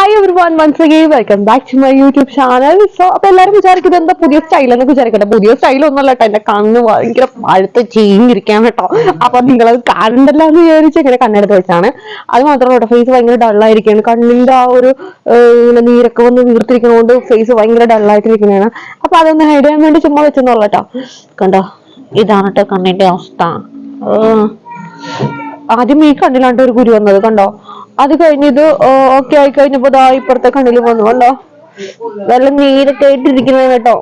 Hi everyone, once again welcome back to my YouTube channel. So അപ്പൊ എല്ലാവരും വിചാരിക്കുന്നത് എന്താ പുതിയ സ്റ്റൈൽ എന്നൊക്കെ വിചാരിക്കട്ടെ. പുതിയ സ്റ്റൈൽ ഒന്നുമല്ല കേട്ടോ, എന്റെ കണ്ണ് ഭയങ്കര പഴുത്ത് ചീഞ്ഞിരിക്കാൻ കേട്ടോ. അപ്പൊ നിങ്ങളത് കാണണ്ടല്ലോ എന്ന് വിചാരിച്ച് ഇങ്ങനെ കണ്ണെടുത്ത് വെച്ചാണ്. അത് മാത്രമല്ല കേട്ടോ, ഫേസ് ഭയങ്കര ഡള്ളായിരിക്കുകയാണ്. കണ്ണിന്റെ ആ ഒരു ഇങ്ങനെ നീരൊക്കെ വന്ന് വീർത്തിരിക്കുന്നതുകൊണ്ട് ഫേസ് ഭയങ്കര ഡള്ളായിട്ടിരിക്കുന്നതാണ്. അപ്പൊ അതൊന്ന് ഹൈഡ് ചെയ്യാൻ വേണ്ടി ചുമ്മാ വെച്ചെന്നുള്ള കേട്ടോ. കണ്ടോ, ഇതാണ് കേട്ടോ കണ്ണിന്റെ അവസ്ഥ. ആദ്യം ഈ കണ്ണിലാണ്ട് ഒരു കുരു വന്നത് കണ്ടോ. അത് കഴിഞ്ഞത് ഓക്കെ ആയി കഴിഞ്ഞപ്പോ ദാ ഇപ്പുറത്തെ കണ്ണിലും വന്നു കണ്ടോ. നല്ല നീരൊക്കെ ആയിട്ടിരിക്കുന്നത് കേട്ടോ.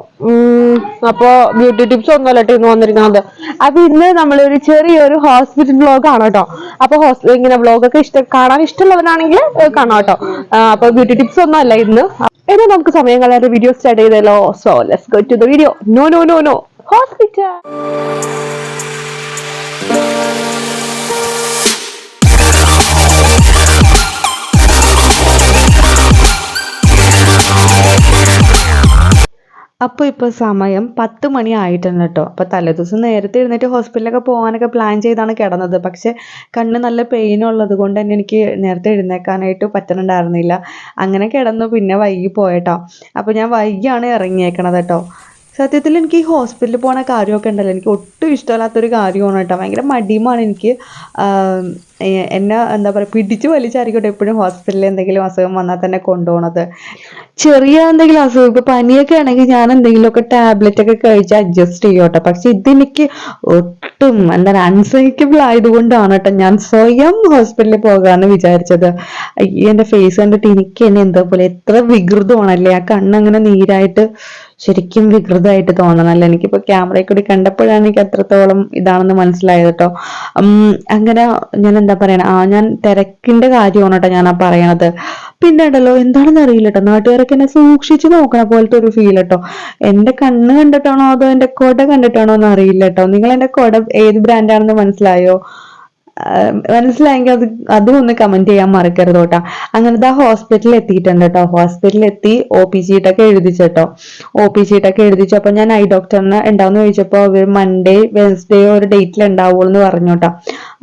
അപ്പൊ ബ്യൂട്ടി ടിപ്സ് ഒന്നുമല്ല കേട്ടോ ഇന്ന് വന്നിരിക്കുന്നത്. അപ്പൊ ഇന്ന് നമ്മളൊരു ചെറിയൊരു ഹോസ്പിറ്റൽ വ്ലോഗ് ആണ് കേട്ടോ. അപ്പൊ ഇങ്ങനെ വ്ലോഗൊക്കെ കാണാൻ ഇഷ്ടമുള്ളവരാണെങ്കിൽ കാണാം കേട്ടോ. അപ്പൊ ബ്യൂട്ടി ടിപ്സ് ഒന്നും അല്ല ഇന്ന്. നമുക്ക് സമയം കളയാതെ വീഡിയോ സ്റ്റാർട്ട് ചെയ്തല്ലോ. So let's go to the video. No no no no hospital. അപ്പോൾ ഇപ്പോൾ സമയം 10 മണി ആയിട്ടുണ്ട് കേട്ടോ. അപ്പോൾ തലേദിവസം നേരത്തെ എഴുന്നേറ്റ് ഹോസ്പിറ്റലിലൊക്കെ പോകാനൊക്കെ പ്ലാൻ ചെയ്താണ് കിടന്നത്. പക്ഷേ കണ്ണ് നല്ല പെയിൻ ഉള്ളത് കൊണ്ട് തന്നെ എനിക്ക് നേരത്തെ എഴുന്നേക്കാനായിട്ട് പറ്റുന്നുണ്ടായിരുന്നില്ല. അങ്ങനെ കിടന്നു, പിന്നെ വൈകി പോയട്ടോ. അപ്പോൾ ഞാൻ വൈകിയാണ് ഇറങ്ങിയേക്കണത് കേട്ടോ. സത്യത്തിൽ എനിക്ക് ഈ ഹോസ്പിറ്റലിൽ പോണ കാര്യമൊക്കെ ഉണ്ടല്ലോ, എനിക്ക് ഒട്ടും ഇഷ്ടമല്ലാത്തൊരു കാര്യമാണ് കേട്ടോ. ഭയങ്കര മടിയുമാണ് എനിക്ക്. എന്നെ എന്താ പറയുക, പിടിച്ച് വലിച്ചായിരിക്കട്ടെ എപ്പോഴും ഹോസ്പിറ്റലിൽ എന്തെങ്കിലും അസുഖം വന്നാൽ തന്നെ കൊണ്ടുപോകണത്. ചെറിയ എന്തെങ്കിലും അസുഖം, ഇപ്പം പനിയൊക്കെ ആണെങ്കിൽ ഞാൻ എന്തെങ്കിലുമൊക്കെ ടാബ്ലറ്റ് ഒക്കെ കഴിച്ച് അഡ്ജസ്റ്റ് ചെയ്യും കേട്ടോ. പക്ഷെ ഇതെനിക്ക് ഒട്ടും എന്താണ് അൺസഹിക്കബിൾ ആയതുകൊണ്ടാണ് കേട്ടോ ഞാൻ സ്വയം ഹോസ്പിറ്റലിൽ പോകാമെന്ന് വിചാരിച്ചത്. എൻ്റെ ഫേസ് കണ്ടിട്ട് എനിക്ക് തന്നെ എന്തോ പോലെ, എത്ര വികൃതമാണല്ലേ ആ കണ്ണങ്ങനെ നീരായിട്ട്, ശരിക്കും വികൃതമായിട്ട് തോന്നണല്ലോ. എനിക്കിപ്പോൾ ക്യാമറയിൽ കൂടി കണ്ടപ്പോഴാണ് എനിക്ക് എത്രത്തോളം ഇതാണെന്ന് മനസ്സിലായത് കേട്ടോ. അങ്ങനെ ഞാൻ എന്താ പറയണ, ഞാൻ തിരക്കിന്റെ കാര്യമാണ് കേട്ടോ ഞാൻ പറയണത്. പിന്നെ ഉണ്ടല്ലോ, എന്താണെന്ന് അറിയില്ല കേട്ടോ, നാട്ടുകാരൊക്കെ എന്നെ സൂക്ഷിച്ച് നോക്കണ പോലത്തെ ഒരു ഫീൽ കേട്ടോ. എന്റെ കണ്ണ് കണ്ടിട്ടാണോ അതോ എന്റെ കൊട കണ്ടിട്ടാണോ എന്ന് അറിയില്ല കേട്ടോ. നിങ്ങൾ എന്റെ കൊട ഏത് ബ്രാൻഡാണെന്ന് മനസ്സിലായോ? മനസ്സിലായെങ്കിൽ അതും ഒന്ന് കമന്റ് ചെയ്യാൻ മറക്കരുത് കേട്ടോ. അങ്ങനത്തെ ഹോസ്പിറ്റലിൽ എത്തിയിട്ടുണ്ട് കേട്ടോ. ഹോസ്പിറ്റലിൽ എത്തി OP ഷീറ്റൊക്കെ എഴുതിച്ചു കേട്ടോ. OP ഷീറ്റൊക്കെ എഴുതിച്ചു. അപ്പൊ ഞാൻ ഐ ഡോക്ടറിന് ഉണ്ടാവുമെന്ന് ചോദിച്ചപ്പോൾ അവർ മൺഡേ വെൻസ്ഡേ ഒരു ഡേറ്റിൽ ഉണ്ടാവുള്ളൂ എന്ന് പറഞ്ഞു കേട്ടോ.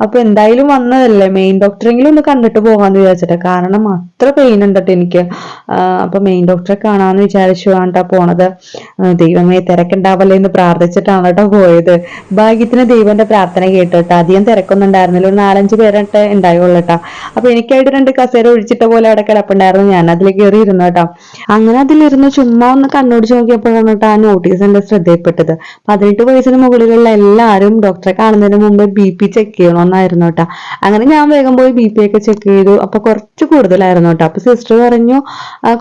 അപ്പൊ എന്തായാലും വന്നതല്ലേ, മെയിൻ ഡോക്ടറെങ്കിലും ഒന്ന് കണ്ടിട്ട് പോകാന്ന് വിചാരിച്ചിട്ട്, കാരണം അത്ര പെയിൻ ഉണ്ട് കേട്ടോ എനിക്ക്. അപ്പൊ മെയിൻ ഡോക്ടറെ കാണാന്ന് വിചാരിച്ചു കേട്ടോ പോണത്. ദൈവമേ തിരക്കുണ്ടാവല്ലേ എന്ന് പ്രാർത്ഥിച്ചിട്ടാണ് കേട്ടോ പോയത്. ഭാഗ്യത്തിന് ദൈവന്റെ പ്രാർത്ഥന കേട്ടോ. അധികം തിരക്കൊന്നും ഉണ്ടായിരുന്നില്ല, ഒരു 4-5 പേരൊക്കെ ഉണ്ടായുള്ളൂ കേട്ടോ. അപ്പൊ എനിക്കായിട്ട് 2 കസേര ഒഴിച്ചിട്ട പോലെ അവിടെ കിടപ്പുണ്ടായിരുന്നു. ഞാൻ അതിൽ കയറി ഇരുന്നു കേട്ടോ. അങ്ങനെ അതിലിരുന്ന് ചുമ്മാ ഒന്ന് കണ്ണോടിച്ച് നോക്കിയപ്പോഴാണ് കേട്ടോ ആ നോട്ടീസ് എന്റെ ശ്രദ്ധയിൽപ്പെട്ടത്. 18 വയസ്സിന് മുകളിലുള്ള എല്ലാവരും ഡോക്ടറെ കാണുന്നതിന് മുമ്പ് BP ചെക്ക് ചെയ്യണമെന്നായിരുന്നു കേട്ടോ. അങ്ങനെ ഞാൻ വേഗം പോയി BP ഒക്കെ ചെക്ക് ചെയ്തു. അപ്പൊ കുറച്ച് കൂടുതലായിരുന്നു കേട്ടോ. അപ്പൊ സിസ്റ്റർ പറഞ്ഞു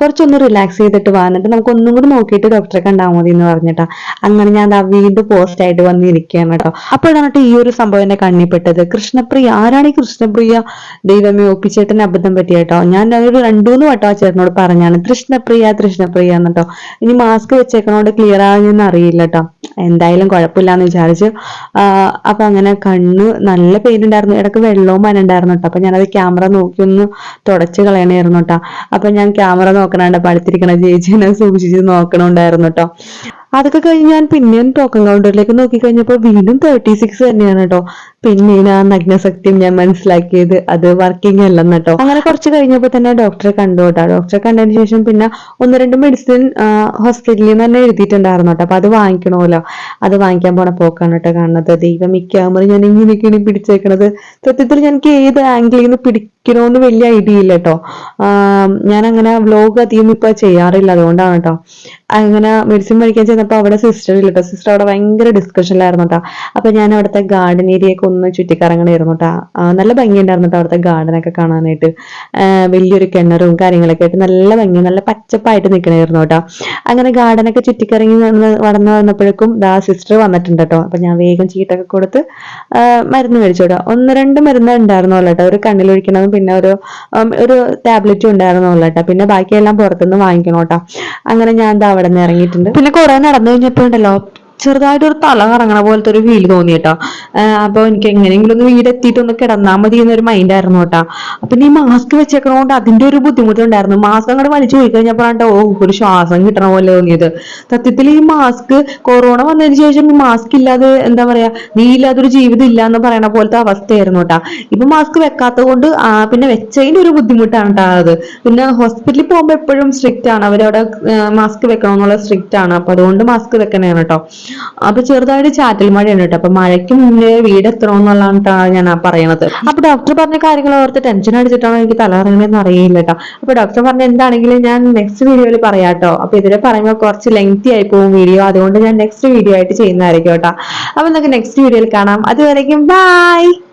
കുറച്ചൊന്ന് റിലാക്സ് ചെയ്തിട്ട് വാ, എന്നിട്ട് നമുക്ക് ഒന്നും കൂടി നോക്കിയിട്ട് ഡോക്ടറെ കണ്ടാൽ മതി എന്ന് പറഞ്ഞിട്ടാ. അങ്ങനെ ഞാൻ വീണ്ടും പോസ്റ്റ് ആയിട്ട് വന്നിരിക്കുകയാണ് കേട്ടോ. അപ്പോഴാണ് കേട്ടോ ഈ ഒരു സംഭവം എന്റെ കണ്ണിൽപ്പെട്ടത്. കൃഷ്ണപ്രിയ, ആരാണ് ഈ കൃഷ്ണപ്രിയ? ദൈവമേ, ഒപ്പിച്ചേട്ടന് അബദ്ധം പറ്റിയ കേട്ടോ. ഞാൻ ഒരു 2-3 വട്ടം ആ ചേട്ടനോട് പറഞ്ഞാണ് കൃഷ്ണപ്രിയ കൃഷ്ണപ്രിയ എന്നിട്ടോ. ഇനി മാസ്ക് വെച്ചേക്കണോണ്ട് ക്ലിയർ ആകുമെന്ന് അറിയില്ല കേട്ടോ. എന്തായാലും കുഴപ്പമില്ലാന്ന് വിചാരിച്ചു. അപ്പൊ അങ്ങനെ കണ്ണ് നല്ല പെയിൻ ഉണ്ടായിരുന്നു, ഇടക്ക് വെള്ളവും വരണ്ടായിരുന്നു കേട്ടോ. അപ്പൊ ഞാനത് ക്യാമറ നോക്കി ഒന്ന് തുടച്ച് കളയണമായിരുന്നു കേട്ടോ. അപ്പൊ ഞാൻ ക്യാമറ നോക്കണാണ്ട് പടുത്തിരിക്കണ ചേച്ചിനെ സൂക്ഷിച്ച് നോക്കണുണ്ടായിരുന്നു കേട്ടോ. അതൊക്കെ കഴിഞ്ഞ് ഞാൻ പിന്നെയും ടോക്കൺ കൗണ്ടറിലേക്ക് നോക്കി കഴിഞ്ഞപ്പോൾ വീണ്ടും 36 തന്നെയാണ് കേട്ടോ. പിന്നീട് ആ നഗ്നസത്യം ഞാൻ മനസ്സിലാക്കിയത് അത് വർക്കിംഗ് അല്ലെന്ന് കേട്ടോ. അങ്ങനെ കുറച്ച് കഴിഞ്ഞപ്പോൾ തന്നെ ഡോക്ടറെ കണ്ടു കേട്ടോ. ഡോക്ടറെ കണ്ടതിന് ശേഷം പിന്നെ 1-2 മെഡിസിൻ ഹോസ്പിറ്റലിൽ നിന്ന് തന്നെ എഴുതിയിട്ടുണ്ടായിരുന്നു കേട്ടോ. അപ്പൊ അത് വാങ്ങിക്കണമല്ലോ, അത് വാങ്ങിക്കാൻ പോണ പോക്കാണ് കേട്ടോ കാണുന്നത്. ദൈവം, ഈ ക്യാമറ ഞാൻ ഇങ്ങനെയൊക്കെയാണ് പിടിച്ചേക്കണത്. സത്യത്തിൽ എനിക്ക് ഏത് ആംഗിളിൽ നിന്ന് പിടിക്കണമെന്ന് വലിയ ഐഡിയ ഇല്ല കേട്ടോ. ഞാൻ അങ്ങനെ വ്ലോഗ് അധികം ഇപ്പൊ ചെയ്യാറില്ല, അതുകൊണ്ടാണ് കേട്ടോ. അങ്ങനെ മെഡിസിൻ മേടിക്കാൻ ചെന്നപ്പോൾ അവിടെ സിസ്റ്റർ ഇല്ല കേട്ടോ. സിസ്റ്റർ അവിടെ ഭയങ്കര ഡിസ്കഷനിലായിരുന്നു കേട്ടോ. അപ്പൊ ഞാൻ അവിടുത്തെ ഗാർഡൻ ഏരിയയൊക്കെ ഒന്ന് ചുറ്റിക്കറങ്ങണമായിരുന്നു കേട്ടോ. നല്ല ഭംഗിയുണ്ടായിരുന്നു കേട്ടോ അവിടുത്തെ ഗാർഡനൊക്കെ കാണാനായിട്ട്. വലിയൊരു കിണറും കാര്യങ്ങളൊക്കെ ആയിട്ട് നല്ല ഭംഗി, നല്ല പച്ചപ്പായിട്ട് നിൽക്കണമായിരുന്നു കേട്ടോ. അങ്ങനെ ഗാർഡനൊക്കെ ചുറ്റിക്കറങ്ങി വളർന്നു വന്നപ്പോഴേക്കും സിസ്റ്റർ വന്നിട്ടുണ്ട് കേട്ടോ. അപ്പൊ ഞാൻ വേഗം ചീട്ടൊക്കെ കൊടുത്ത് മരുന്ന് മേടിച്ചു കേട്ടോ. 1-2 മരുന്ന് ഉണ്ടായിരുന്നുള്ളൂ കേട്ടോ. ഒരു കണ്ണിലൊഴിക്കണതും പിന്നെ ഒരു ടാബ്ലറ്റും ഉണ്ടായിരുന്നുള്ളൂ കേട്ടോ. പിന്നെ ബാക്കിയെല്ലാം പുറത്തുനിന്ന് വാങ്ങിക്കണം കേട്ടോ. അങ്ങനെ ഞാൻ അവിടെ നിന്ന് ഇറങ്ങിയിട്ടുണ്ട്. പിന്നെ കുറെ നടന്നു കഴിഞ്ഞപ്പോ ഉണ്ടല്ലോ ചെറുതായിട്ടൊരു തല കറങ്ങണ പോലത്തെ ഒരു ഫീൽ തോന്നി കേട്ടോ. അപ്പൊ എനിക്ക് എങ്ങനെയെങ്കിലും ഒന്ന് വീടെത്തിയിട്ട് ഒന്ന് കിടന്നാൽ മതി എന്നൊരു മൈൻഡ് ആയിരുന്നു കേട്ടോ. അപ്പൊ ഈ മാസ്ക് വെച്ചേക്കണോണ്ട് അതിന്റെ ഒരു ബുദ്ധിമുട്ടുണ്ടായിരുന്നു. മാസ്ക് അങ്ങോട്ട് വലിച്ചു പോയി കഴിഞ്ഞപ്പോഴാണ് ഒരു ശ്വാസം കിട്ടണ പോലെ തോന്നിയത്. സത്യത്തിൽ ഈ മാസ്ക് കൊറോണ വന്നതിന് ശേഷം ഈ മാസ്ക് ഇല്ലാതെ എന്താ പറയാ, നീ ഇല്ലാതൊരു ജീവിതം ഇല്ല എന്ന് പറയണ പോലത്തെ അവസ്ഥയായിരുന്നു കേട്ടാ. ഇപ്പൊ മാസ്ക് വെക്കാത്തത് കൊണ്ട് പിന്നെ വെച്ചതിന്റെ ഒരു ബുദ്ധിമുട്ടാണ് കേട്ടോ അത്. പിന്നെ ഹോസ്പിറ്റലിൽ പോകുമ്പോൾ എപ്പോഴും സ്ട്രിക്റ്റ് ആണ്, അവരവിടെ മാസ്ക് വെക്കണം എന്നുള്ള സ്ട്രിക്റ്റ് ആണ്. അപ്പൊ അതുകൊണ്ട് മാസ്ക് വെക്കണേണ് കേട്ടോ. അപ്പൊ ചെറുതായിട്ട് ചാറ്റൽ മഴയാണ് കേട്ടോ. അപ്പൊ മഴയ്ക്ക് മുന്നേ വീടെത്തണമെന്നുള്ളതാണ് ട്ടോ ഞാൻ പറയണത്. അപ്പൊ ഡോക്ടർ പറഞ്ഞ കാര്യങ്ങൾ ഓർത്ത് ടെൻഷൻ അടിച്ചിട്ടാണോ എനിക്ക് തലകറങ്ങണമെന്ന് അറിയില്ല കേട്ടോ. അപ്പൊ ഡോക്ടർ പറഞ്ഞ എന്താണെങ്കിലും ഞാൻ നെക്സ്റ്റ് വീഡിയോയിൽ പറയാട്ടോ. അപ്പൊ ഇതിനെ പറയുമ്പോൾ കുറച്ച് ലെങ്തി ആയി പോകും വീഡിയോ, അതുകൊണ്ട് ഞാൻ നെക്സ്റ്റ് വീഡിയോ ആയിട്ട് ചെയ്യുന്നതായിരിക്കും കേട്ടോ. അപ്പൊ നമുക്ക് നെക്സ്റ്റ് വീഡിയോയിൽ കാണാം. അതുവരേക്കും ബൈ.